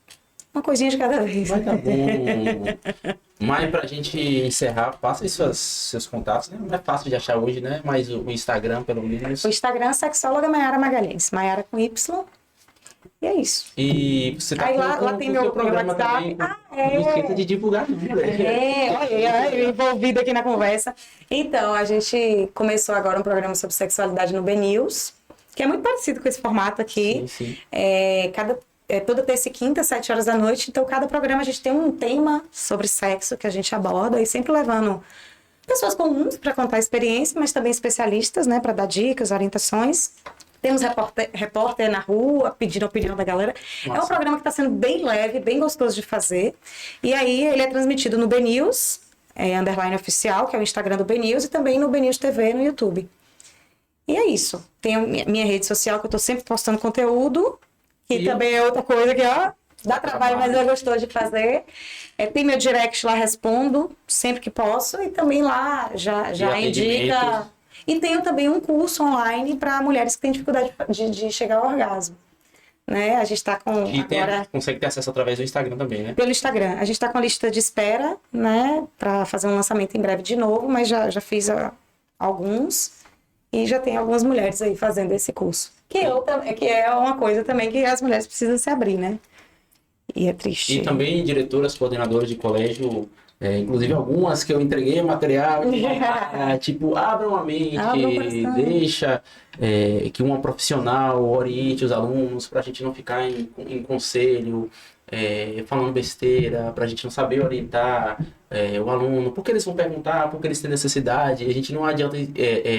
Uma coisinha de cada vez. Vai dar bom. Mas pra gente encerrar, passa aí seus contatos, né? Não é fácil de achar hoje, né? Mas o Instagram, pelo menos. O Instagram é sexóloga Maiara Magalhães. Maiara com Y. E é isso. E você tá aí lá tem meu programa WhatsApp. também. Não esqueça de divulgar, não, velho. Olha, envolvida aqui na conversa. Então, a gente começou agora um programa sobre sexualidade no BNews, que é muito parecido com esse formato aqui. Sim. Toda terça e quinta, 7 horas da noite. Então, cada programa a gente tem um tema sobre sexo que a gente aborda, e sempre levando pessoas comuns para contar a experiência, mas também especialistas, né, para dar dicas, orientações. Temos repórter na rua pedindo a opinião da galera. Nossa. É um programa que está sendo bem leve, bem gostoso de fazer. E aí ele é transmitido no BNews, _ oficial, que é o Instagram do BNews, e também no BNews TV no YouTube. E é isso. Tem a minha rede social, que eu estou sempre postando conteúdo, que também é outra coisa que, Dá trabalho, mas eu gosto de fazer. Tem meu direct lá, respondo sempre que posso. E também lá já indica. E tenho também um curso online para mulheres que têm dificuldade de chegar ao orgasmo. Né? A gente está com agora... consegue ter acesso através do Instagram também, né? Pelo Instagram. A gente está com a lista de espera, né? Para fazer um lançamento em breve de novo, mas já fiz alguns. E já tem algumas mulheres aí fazendo esse curso. Que é uma coisa também que as mulheres precisam se abrir, né? E é triste. E também diretoras, coordenadoras de colégio, inclusive algumas que eu entreguei material, tipo, abram a mente, deixa que uma profissional oriente os alunos para a gente não ficar em conselho, falando besteira, para a gente não saber orientar o aluno, porque eles vão perguntar, porque eles têm necessidade, a gente não adianta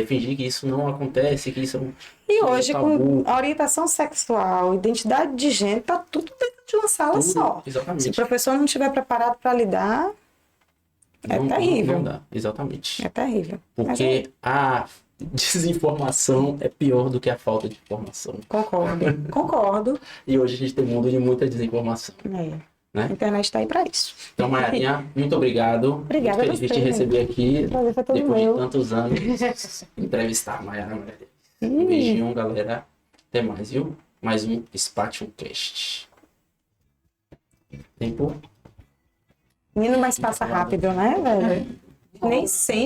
fingir que isso não acontece, que isso E hoje, com orientação sexual, identidade de gênero, tá tudo dentro de uma sala só. Exatamente. Se o professor não estiver preparado para lidar, terrível. Não dá, exatamente. É terrível. Porque a desinformação é pior do que a falta de informação. Concordo. E hoje a gente tem um mundo de muita desinformação. Né? A internet está aí para isso. Então, Maiarinha, muito obrigado. Obrigada muito feliz de te receber aqui. Depois de tantos anos, entrevistar a Maiara. Um beijinho, galera. Até mais, viu? Mais um Spatium Cast. Tempo. Menino, mas passa rápido, né, velho? Nem sempre.